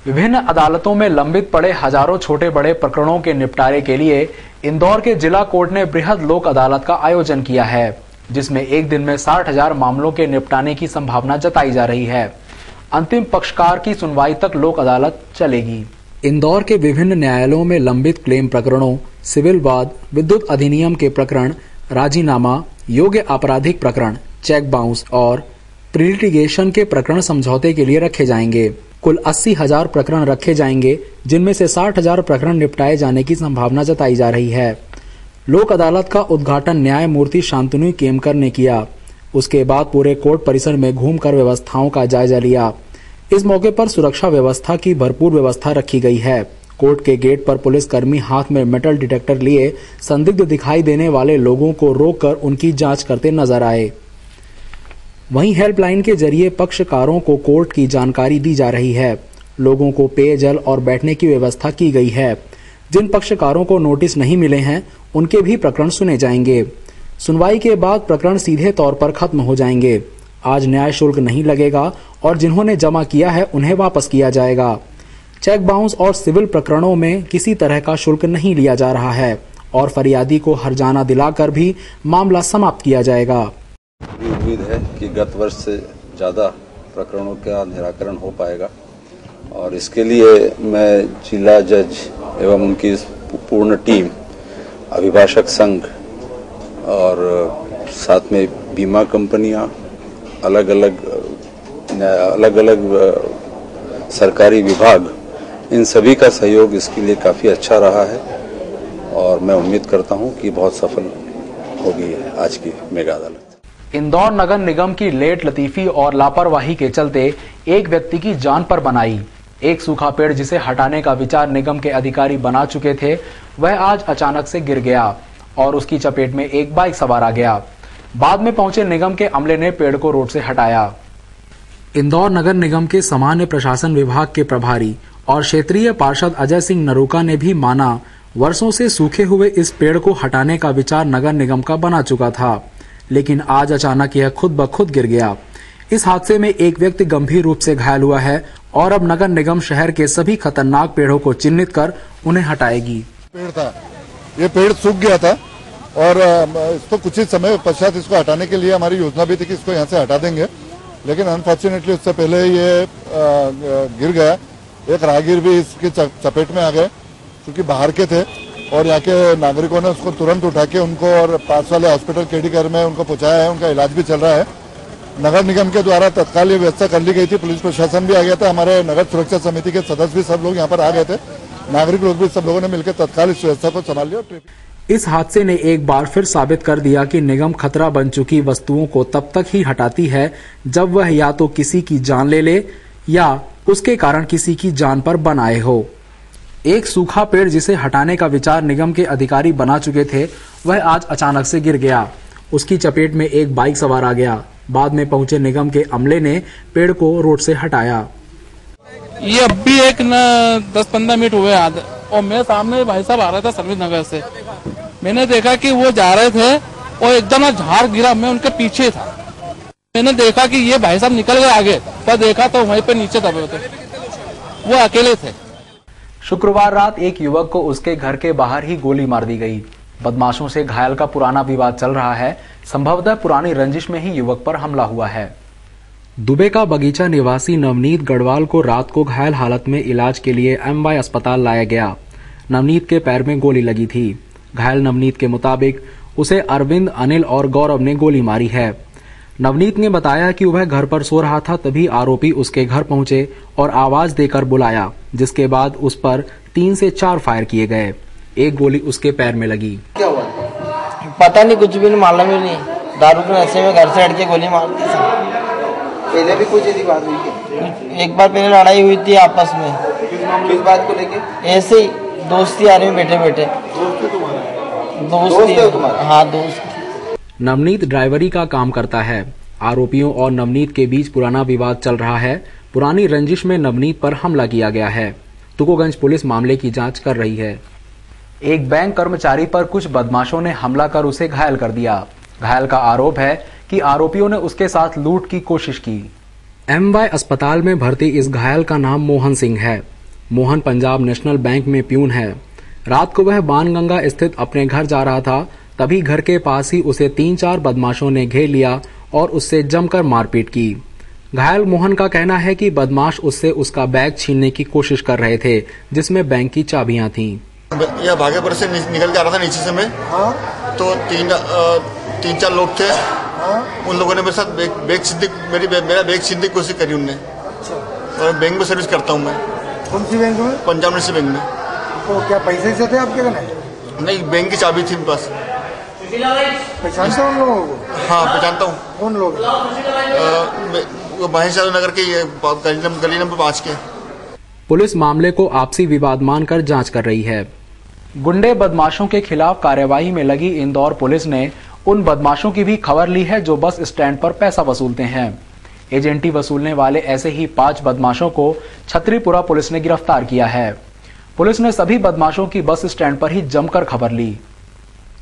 विभिन्न अदालतों में लंबित पड़े हजारों छोटे बड़े प्रकरणों के निपटारे के लिए इंदौर के जिला कोर्ट ने बृहद लोक अदालत का आयोजन किया है, जिसमें एक दिन में 60,000 मामलों के निपटाने की संभावना जताई जा रही है। अंतिम पक्षकार की सुनवाई तक लोक अदालत चलेगी। इंदौर के विभिन्न न्यायालयों में लंबित क्लेम प्रकरणों, सिविल वाद, विद्युत अधिनियम के प्रकरण, राजीनामा, योग्य आपराधिक प्रकरण, चेक बाउंस और प्रीलिटिगेशन के प्रकरण समझौते के लिए रखे जाएंगे। कुल 80,000 प्रकरण रखे जाएंगे, जिनमें से 60,000 प्रकरण निपटाए जाने की संभावना जताई जा रही है। लोक अदालत का उद्घाटन न्यायमूर्ति शांतनु केमकर ने किया। उसके बाद पूरे कोर्ट परिसर में घूमकर व्यवस्थाओं का जायजा लिया। इस मौके पर सुरक्षा व्यवस्था की भरपूर व्यवस्था रखी गई है। कोर्ट के गेट पर पुलिसकर्मी हाथ में मेटल डिटेक्टर लिए संदिग्ध दिखाई देने वाले लोगों को रोककर उनकी जांच करते नजर आए। वहीं हेल्पलाइन के जरिए पक्षकारों को कोर्ट की जानकारी दी जा रही है। लोगों को पेयजल और बैठने की व्यवस्था की गई है। जिन पक्षकारों को नोटिस नहीं मिले हैं, उनके भी प्रकरण सुने जाएंगे। सुनवाई के बाद प्रकरण सीधे तौर पर खत्म हो जाएंगे। आज न्याय शुल्क नहीं लगेगा और जिन्होंने जमा किया है उन्हें वापस किया जाएगा। चेक बाउंस और सिविल प्रकरणों में किसी तरह का शुल्क नहीं लिया जा रहा है और फरियादी को हर्जाना दिलाकर भी मामला समाप्त किया जाएगा। उम्मीद है कि गत वर्ष से ज़्यादा प्रकरणों का निराकरण हो पाएगा और इसके लिए मैं जिला जज एवं उनकी पूर्ण टीम, अभिभाषक संघ और साथ में बीमा कंपनियां, अलग अलग सरकारी विभाग, इन सभी का सहयोग इसके लिए काफ़ी अच्छा रहा है और मैं उम्मीद करता हूं कि बहुत सफल होगी आज की मेगा अदालत। इंदौर नगर निगम की लेट लतीफी और लापरवाही के चलते एक व्यक्ति की जान पर बनाई। एक सूखा पेड़ जिसे हटाने का विचार निगम के अधिकारी बना चुके थे, वह आज अचानक से गिर गया और उसकी चपेट में एक बाइक सवार आ गया। बाद में पहुंचे निगम के अमले ने पेड़ को रोड से हटाया। इंदौर नगर निगम के सामान्य प्रशासन विभाग के प्रभारी और क्षेत्रीय पार्षद अजय सिंह नरूका ने भी माना, वर्षों से सूखे हुए इस पेड़ को हटाने का विचार नगर निगम का बना चुका था, लेकिन आज अचानक यह खुद ब खुद गिर गया। इस हादसे में एक व्यक्ति गंभीर रूप से घायल हुआ है और अब नगर निगम शहर के सभी खतरनाक पेड़ों को चिन्हित कर उन्हें हटाएगी। पेड़ था, ये पेड़ सूख गया था और इसको कुछ ही समय पश्चात इसको हटाने के लिए हमारी योजना भी थी कि इसको यहाँ से हटा देंगे, लेकिन अनफॉर्चुनेटली उससे पहले ये गिर गया। एक राहगीर भी इसकी चपेट में आ गए, क्योंकि बाहर के थे और यहाँ के नागरिकों ने उसको तुरंत उठा के उनको और पास वाले हॉस्पिटल केडी घर में उनको पहुंचाया है। उनका इलाज भी चल रहा है। नगर निगम के द्वारा तत्काल ये व्यवस्था कर ली गई थी। पुलिस प्रशासन भी आ गया था, हमारे नगर सुरक्षा समिति के सदस्य भी सब लोग यहाँ पर आ गए थे। नागरिक लोग भी सब लोगों ने मिलकर तत्काल इस व्यवस्था को संभाल लिया। इस हादसे ने एक बार फिर साबित कर दिया कि निगम खतरा बन चुकी वस्तुओं को तब तक ही हटाती है जब वह या तो किसी की जान ले या उसके कारण किसी की जान पर बन आए हो। एक सूखा पेड़ जिसे हटाने का विचार निगम के अधिकारी बना चुके थे, वह आज अचानक से गिर गया। उसकी चपेट में एक बाइक सवार आ गया। बाद में पहुंचे निगम के अमले ने पेड़ को रोड से हटाया। ये अब भी एक 10-15 मिनट हुए और मेरे सामने भाई साहब आ रहा था सर्विस नगर से। मैंने देखा कि वो जा रहे थे और एकदम झाड़ गिरा, मैं उनके पीछे था। मैंने देखा कि ये भाई साहब निकल गए आगे, पर देखा तो वहीं पे नीचे दबे थे, वो अकेले थे। शुक्रवार रात एक युवक को उसके घर के बाहर ही गोली मार दी गई। बदमाशों से घायल का पुराना विवाद चल रहा है। संभवतः पुरानी रंजिश में ही युवक पर हमला हुआ है। दुबे का बगीचा निवासी नवनीत गढ़वाल को रात को घायल हालत में इलाज के लिए MY अस्पताल लाया गया। नवनीत के पैर में गोली लगी थी। घायल नवनीत के मुताबिक उसे अरविंद, अनिल और गौरव ने गोली मारी है। नवनीत ने बताया कि वह घर पर सो रहा था, तभी आरोपी उसके घर पहुंचे और आवाज देकर बुलाया, जिसके बाद उस पर 3 से 4 फायर किए गए। एक गोली उसके पैर में लगी। क्या हुआ? पता नहीं, कुछ भी मालूम ही नहीं। दारू के नशे में घर से हट के गोली मार दी। पहले भी कुछ ऐसी बात हुई क्या? एक बार पहले लड़ाई हुई थी आपस में। किस बात को लेके? ऐसे ही दोस्ती आ रही, बैठे बैठे दोस्त है तुम्हारा? हाँ, दोस्त। नवनीत ड्राइवरी का काम करता है। आरोपियों और नवनीत के बीच पुराना विवाद चल रहा है। पुरानी रंजिश में नवनीत पर हमला किया गया है। तुकोगंज पुलिस मामले की जांच कर रही है। एक बैंक कर्मचारी पर कुछ बदमाशों ने हमला कर उसे घायल कर दिया। घायल का आरोप है कि आरोपियों ने उसके साथ लूट की कोशिश की। MY अस्पताल में भर्ती इस घायल का नाम मोहन सिंह है। मोहन पंजाब नेशनल बैंक में प्यून है। रात को वह बाणगंगा स्थित अपने घर जा रहा था, तभी घर के पास ही उसे 3-4 बदमाशों ने घेर लिया और उससे जमकर मारपीट की। घायल मोहन का कहना है कि बदमाश उससे उसका बैग छीनने की कोशिश कर रहे थे, जिसमें बैंक की चाबियां थीं। यह भागेपुर से निकल के आ रहा था नीचे से मैं, तो 3-4 लोग थे। उन लोगों ने मेरे साथ मेरा बैग छीनने की कोशिश करी उनने। और बैंक में सर्विस करता हूँ मैं। कौन सी बैंक में? पंजाब नेशनल बैंक में। तो क्या पैसे से थे आपके घर? नहीं, बैंक की चाबी थी मेरे पास। पहचानता हूँ उन लोगों को? हाँ, पहचानता हूँ। कौन लोग? वो महेश नगर के गली नंबर 5 के। पुलिस मामले को आपसी विवाद मानकर जांच कर रही है। गुंडे बदमाशों के खिलाफ कार्यवाही में लगी इंदौर पुलिस ने उन बदमाशों की भी खबर ली है जो बस स्टैंड पर पैसा वसूलते हैं। एजेंटी वसूलने वाले ऐसे ही 5 बदमाशों को छतरीपुरा पुलिस ने गिरफ्तार किया है। पुलिस ने सभी बदमाशों की बस स्टैंड पर ही जमकर खबर ली।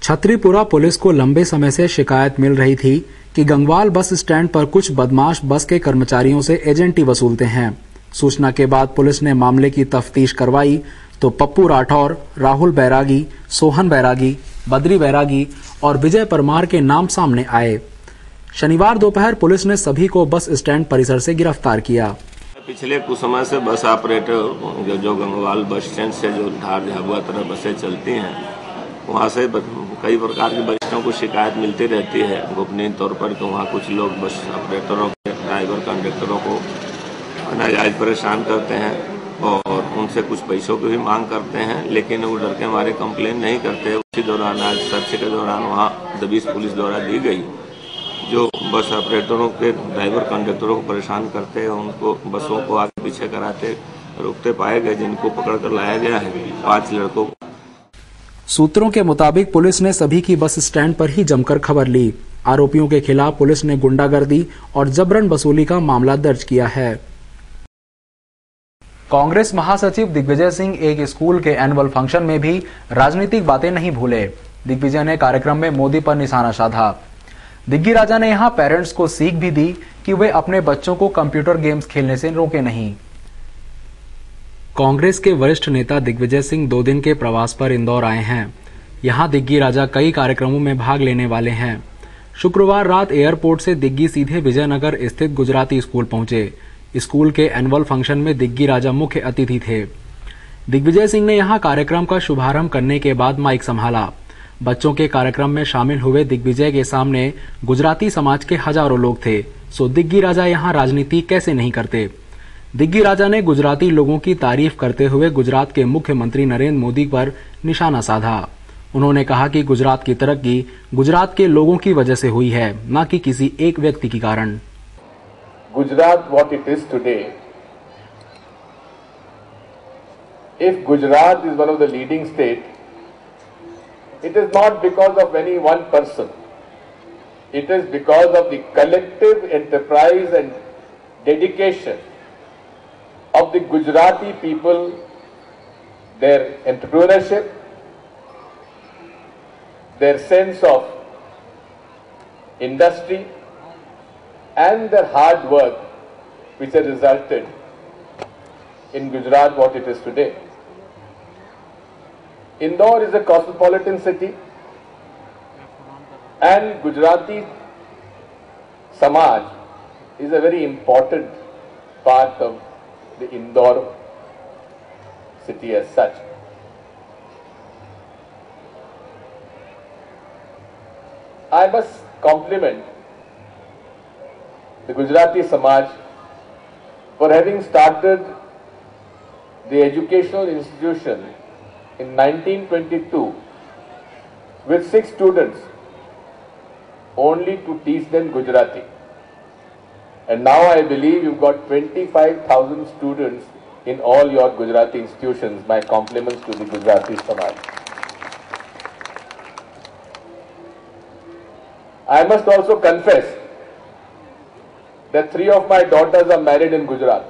छतरीपुरा पुलिस को लंबे समय से शिकायत मिल रही थी कि गंगवाल बस स्टैंड पर कुछ बदमाश बस के कर्मचारियों से एजेंटी वसूलते हैं। सूचना के बाद पुलिस ने मामले की तफ्तीश करवाई तो पप्पू राठौर, राहुल बैरागी, सोहन बैरागी, बद्री बैरागी और विजय परमार के नाम सामने आए। शनिवार दोपहर पुलिस ने सभी को बस स्टैंड परिसर से गिरफ्तार किया। पिछले कुछ समय से बस ऑपरेटर जो गंगवाल बस स्टैंड से जो धार झाबुआ तरह बसें चलती हैं, वहाँ से कई प्रकार के बच्चों को शिकायत मिलती रहती है गोपनीय तौर पर कि वहाँ कुछ लोग बस ऑपरेटरों के ड्राइवर कंडक्टरों को नाजायज परेशान करते हैं और उनसे कुछ पैसों की भी मांग करते हैं, लेकिन वो डर के हमारे कंप्लेन नहीं करते। उसी दौरान आज सर्च के दौरान वहाँ दबिश पुलिस द्वारा दी गई। जो बस ऑपरेटरों के ड्राइवर कंडक्टरों को परेशान करते हैं, उनको बसों को आगे पीछे कराते रुकते पाए गए, जिनको पकड़ कर लाया गया है 5 लड़कों को। सूत्रों के मुताबिक पुलिस ने सभी की बस स्टैंड पर ही जमकर खबर ली। आरोपियों के खिलाफ पुलिस ने गुंडागर्दी और जबरन वसूली का मामला दर्ज किया है। कांग्रेस महासचिव दिग्विजय सिंह एक स्कूल के एनुअल फंक्शन में भी राजनीतिक बातें नहीं भूले। दिग्विजय ने कार्यक्रम में मोदी पर निशाना साधा। दिग्गी राजा ने यहां पेरेंट्स को सीख भी दी कि वे अपने बच्चों को कंप्यूटर गेम्स खेलने से रोके नहीं। कांग्रेस के वरिष्ठ नेता दिग्विजय सिंह 2 दिन के प्रवास पर इंदौर आए हैं। यहां दिग्गी राजा कई कार्यक्रमों में भाग लेने वाले हैं। शुक्रवार रात एयरपोर्ट से दिग्गी सीधे विजयनगर स्थित गुजराती स्कूल पहुंचे। स्कूल के एनुअल फंक्शन में दिग्गी राजा मुख्य अतिथि थे। दिग्विजय सिंह ने यहां कार्यक्रम का शुभारंभ करने के बाद माइक संभाला। बच्चों के कार्यक्रम में शामिल हुए दिग्विजय के सामने गुजराती समाज के हजारों लोग थे। सो दिग्गी राजा यहां राजनीति कैसे नहीं करते। दिग्गी राजा ने गुजराती लोगों की तारीफ करते हुए गुजरात के मुख्यमंत्री नरेंद्र मोदी पर निशाना साधा। उन्होंने कहा कि गुजरात की तरक्की गुजरात के लोगों की वजह से हुई है, न कि किसी एक व्यक्ति के कारण। Gujarat what it is today, if Gujarat is one of the leading states, it is not because of any one person. It is because of the collective enterprise and dedication of the Gujarati people, their entrepreneurship, their sense of industry, and their hard work which has resulted in Gujarat what it is today. Indore is a cosmopolitan city and Gujarati Samaj is a very important part of the Indore city as such. I must compliment the Gujarati Samaj for having started the educational institution in 1922 with 6 students only to teach them Gujarati. And now I believe you've got 25,000 students in all your Gujarati institutions. My compliments to the Gujarati Samaj. I must also confess that 3 of my daughters are married in Gujarat.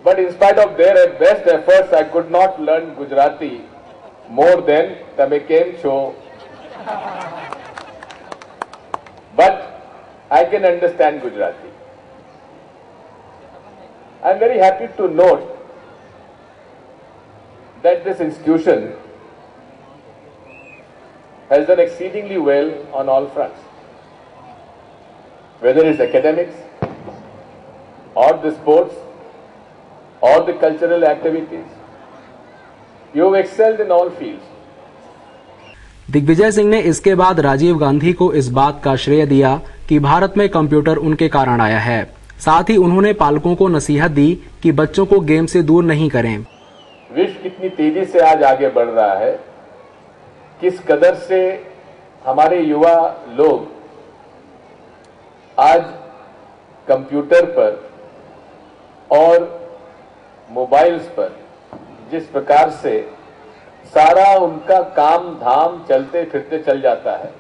But in spite of their best efforts, I could not learn Gujarati more than Tame Kem Cho. But I can understand Gujarati. I am very happy to note that this institution has done exceedingly well on all fronts, whether it's academics or the sports or the cultural activities. You have excelled in all fields. Digvijay Singh ने इसके बाद राजीव गांधी को इस बात का श्रेय दिया कि भारत में कंप्यूटर उनके कारण आया है। साथ ही उन्होंने पालकों को नसीहत दी कि बच्चों को गेम से दूर नहीं करें। विश्व कितनी तेजी से आज आगे बढ़ रहा है, किस कदर से हमारे युवा लोग आज कंप्यूटर पर और मोबाइल्स पर जिस प्रकार से सारा उनका काम धाम चलते फिरते चल जाता है,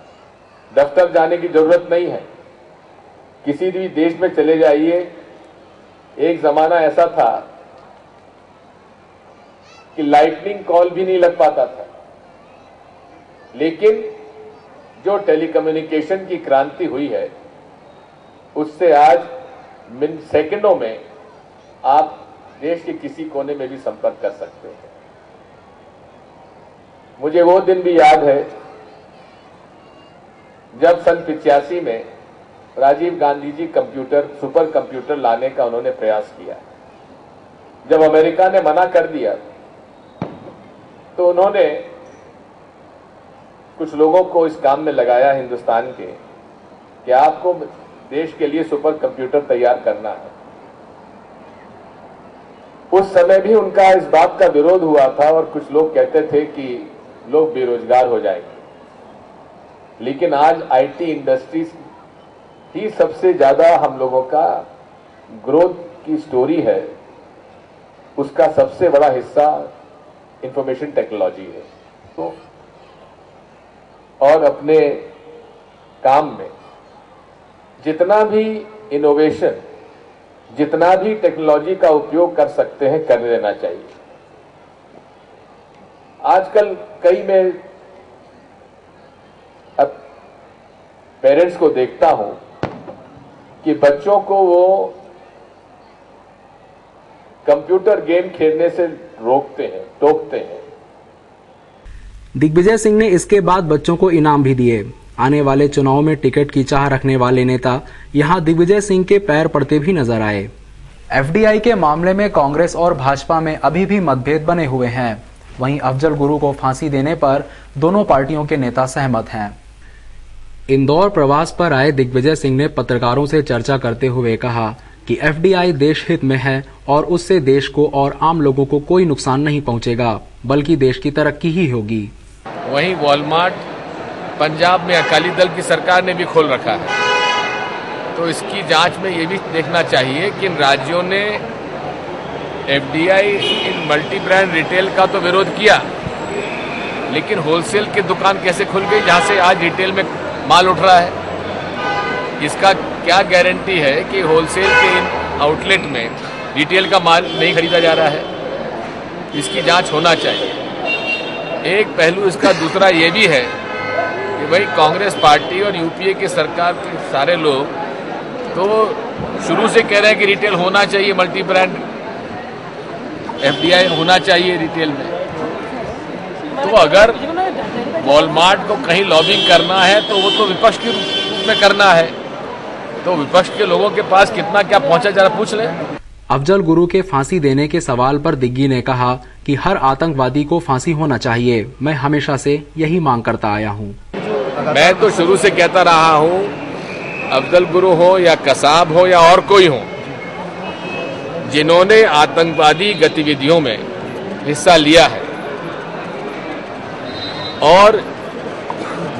दफ्तर जाने की जरूरत नहीं है। किसी भी देश में चले जाइए, एक जमाना ऐसा था कि लाइटनिंग कॉल भी नहीं लग पाता था, लेकिन जो टेलीकम्युनिकेशन की क्रांति हुई है उससे आज सेकंडों में आप देश के किसी कोने में भी संपर्क कर सकते हैं। मुझे वो दिन भी याद है जब सन 85 में राजीव गांधी जी सुपर कंप्यूटर लाने का उन्होंने प्रयास किया। जब अमेरिका ने मना कर दिया तो उन्होंने कुछ लोगों को इस काम में लगाया हिंदुस्तान के कि आपको देश के लिए सुपर कंप्यूटर तैयार करना है। उस समय भी उनका इस बात का विरोध हुआ था और कुछ लोग कहते थे कि लोग बेरोजगार हो जाएंगे, लेकिन आज आईटी इंडस्ट्रीज ही सबसे ज्यादा हम लोगों का ग्रोथ की स्टोरी है। उसका सबसे बड़ा हिस्सा इंफॉर्मेशन टेक्नोलॉजी है। तो और अपने काम में जितना भी इनोवेशन, जितना भी टेक्नोलॉजी का उपयोग कर सकते हैं कर लेना चाहिए। आजकल कई मैं अब पेरेंट्स को देखता हूं कि बच्चों को वो कंप्यूटर गेम खेलने से रोकते हैं, टोकते हैं। दिग्विजय सिंह ने इसके बाद बच्चों को इनाम भी दिए। आने वाले चुनाव में टिकट की चाह रखने वाले नेता यहां दिग्विजय सिंह के पैर पड़ते भी नजर आए। एफडीआई के मामले में कांग्रेस और भाजपा में अभी भी मतभेद बने हुए हैं। वहीं अफजल गुरु को फांसी देने पर दोनों पार्टियों के नेता सहमत हैं। इंदौर प्रवास पर आए दिग्विजय सिंह ने पत्रकारों से चर्चा करते हुए कहा कि एफडीआई देश हित में है और उससे देश को और आम लोगों को कोई नुकसान नहीं पहुंचेगा, बल्कि देश की तरक्की ही होगी। वहीं वॉलमार्ट पंजाब में अकाली दल की सरकार ने भी खोल रखा है, तो इसकी जांच में ये भी देखना चाहिए कि इन राज्यों ने एफडीआई इन मल्टी ब्रांड रिटेल का तो विरोध किया, लेकिन होलसेल की दुकान कैसे खुल गई जहां से आज रिटेल में माल उठ रहा है। इसका क्या गारंटी है कि होलसेल के इन आउटलेट में रिटेल का माल नहीं खरीदा जा रहा है। इसकी जांच होना चाहिए। एक पहलू इसका दूसरा ये भी है कि भाई कांग्रेस पार्टी और यूपीए की सरकार के सारे लोग तो शुरू से कह रहे हैं कि रिटेल होना चाहिए, मल्टी ब्रांड एफडीआई होना चाहिए रिटेल में। तो अगर वॉलमार्ट को कहीं लॉबिंग करना है तो वो तो विपक्ष के रूप में करना है, तो विपक्ष के लोगों के पास कितना क्या पहुंचा जरा पूछ ले। अफजल गुरु के फांसी देने के सवाल पर दिग्गी ने कहा कि हर आतंकवादी को फांसी होना चाहिए। मैं हमेशा से यही मांग करता आया हूँ। मैं तो शुरू से कहता रहा हूँ, अफजल गुरु हो या कसाब हो या और कोई हो, जिन्होंने आतंकवादी गतिविधियों में हिस्सा लिया है और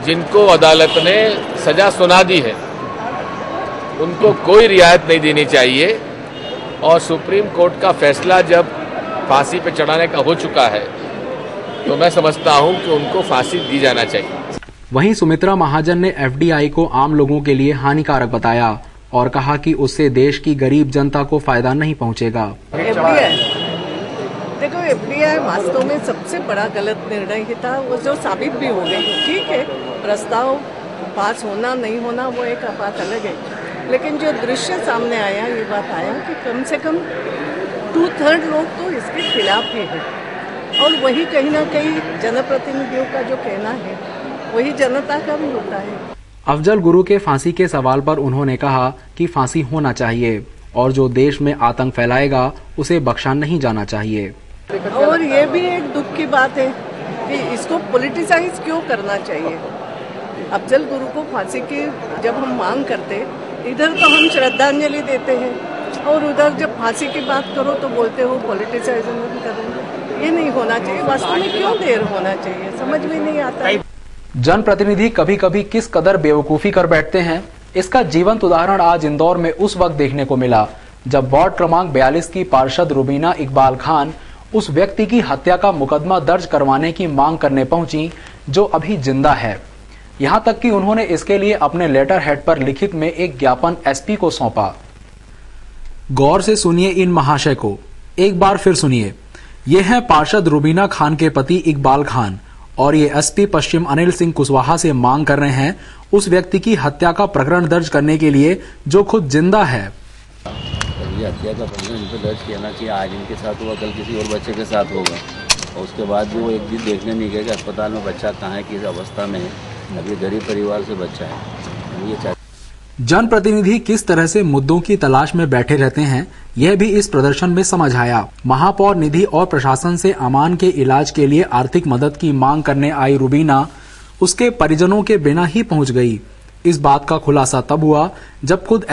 जिनको अदालत ने सजा सुना दी है, उनको कोई रियायत नहीं देनी चाहिए। और सुप्रीम कोर्ट का फैसला जब फांसी पे चढ़ाने का हो चुका है तो मैं समझता हूं कि उनको फांसी दी जाना चाहिए। वहीं सुमित्रा महाजन ने एफडीआई को आम लोगों के लिए हानिकारक बताया और कहा कि उससे देश की गरीब जनता को फायदा नहीं पहुंचेगा। देखो, एफडीआई वास्तव में सबसे बड़ा गलत निर्णय ही था, वो जो साबित भी हो गई। ठीक है, प्रस्ताव पास होना नहीं होना वो एक बात अलग है, लेकिन जो दृश्य सामने आया, ये बात आया कि कम से कम 2/3 लोग तो इसके खिलाफ ही हैं, और वही कहीं ना कहीं जनप्रतिनिधियों का जो कहना है वही जनता का भी होता है। अफजल गुरु के फांसी के सवाल पर उन्होंने कहा कि फांसी होना चाहिए और जो देश में आतंक फैलाएगा उसे बख्शा नहीं जाना चाहिए। और ये भी एक दुख की बात है कि इसको पॉलिटिसाइज क्यों करना चाहिए। अफजल गुरु को फांसी की जब हम मांग करते, इधर तो हम श्रद्धांजलि देते हैं और उधर जब फांसी की बात करो तो बोलते हो पॉलिटिसाइजेशन करेंगे। ये नहीं होना चाहिए। वास्तव में क्यों देर होना चाहिए, समझ में नहीं आता। जनप्रतिनिधि कभी कभी किस कदर बेवकूफी कर बैठते हैं, इसका जीवंत उदाहरण आज इंदौर में उस वक्त देखने को मिला जब वार्ड क्रमांक 42 की पार्षद रुबीना इकबाल खान उस व्यक्ति की हत्या का मुकदमा दर्ज करवाने की मांग करने पहुंची जो अभी जिंदा है। यहां तक कि उन्होंने इसके लिए अपने लेटर हेड पर लिखित में एक ज्ञापन एसपी को सौंपा। गौर से सुनिए इन महाशय को, एक बार फिर सुनिए। ये हैं पार्षद रुबीना खान के पति इकबाल खान और ये एसपी पश्चिम अनिल सिंह कुशवाहा से मांग कर रहे हैं उस व्यक्ति की हत्या का प्रकरण दर्ज करने के लिए जो खुद जिंदा है। ये हत्या का प्रकरण इन पर दर्ज किया कि आज इनके साथ हुआ, कल किसी और बच्चे के साथ होगा, और उसके बाद भी वो एक दिन देखने नहीं गए कि अस्पताल में बच्चा कहाँ है, किस अवस्था में है। अभी गरीब परिवार से बच्चा है। ये जनप्रतिनिधि किस तरह से मुद्दों की तलाश में बैठे रहते हैं, यह भी इस प्रदर्शन में समझ आया। महापौर निधि और प्रशासन से अमान के इलाज के लिए आर्थिक मदद की मांग करने आई रुबीना उसके परिजनों के बिना ही पहुंच गई। इस बात का खुलासा तब हुआ जब खुद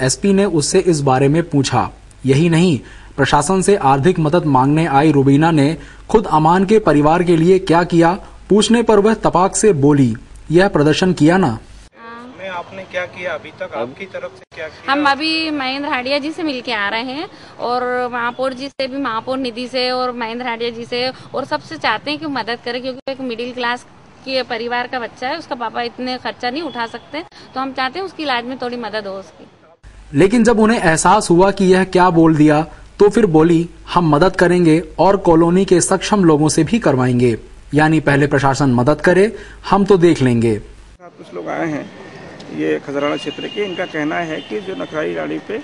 एसपी ने उससे इस बारे में पूछा। यही नहीं, प्रशासन से आर्थिक मदद मांगने आई रुबीना ने खुद अमान के परिवार के लिए क्या किया, पूछने पर वह तपाक से बोली, यह प्रदर्शन किया ना। आपने क्या किया अभी तक, आपकी तरफ से क्या किया? हम अभी महेंद्र हाडिया जी से मिलके आ रहे हैं और महापौर जी से भी, महापौर निधि से और महेंद्र हाडिया जी से, और सबसे चाहते हैं कि मदद करें क्योंकि एक मिडिल क्लास के परिवार का बच्चा है, उसका पापा इतने खर्चा नहीं उठा सकते, तो हम चाहते हैं उसकी इलाज में थोड़ी मदद हो उसकी। लेकिन जब उन्हें एहसास हुआ कि यह क्या बोल दिया तो फिर बोली, हम मदद करेंगे और कॉलोनी के सक्षम लोगों से भी करवाएंगे, यानी पहले प्रशासन मदद करे, हम तो देख लेंगे। कुछ लोग आए हैं ये खजराना क्षेत्र के, इनका कहना है कि जो नखराई गाड़ी पे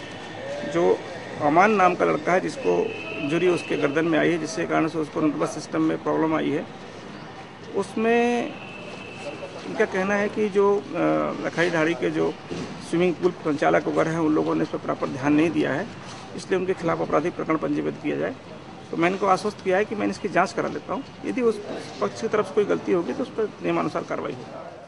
जो अमान नाम का लड़का है जिसको जुरी उसके गर्दन में आई है, जिसके कारण से उसको नर्वस सिस्टम में प्रॉब्लम आई है, उसमें इनका कहना है कि जो लखाई ढाड़ी के जो स्विमिंग पूल संचालक वगैरह हैं उन लोगों ने इस पर प्रॉपर ध्यान नहीं दिया है, इसलिए उनके खिलाफ आपराधिक प्रकरण पंजीबद्ध किया जाए। तो मैंने इनको आश्वस्त किया है कि मैं इसकी जांच करा लेता हूँ, यदि उस पक्ष की तरफ से कोई गलती होगी तो उस पर नियमानुसार कार्रवाई होगी।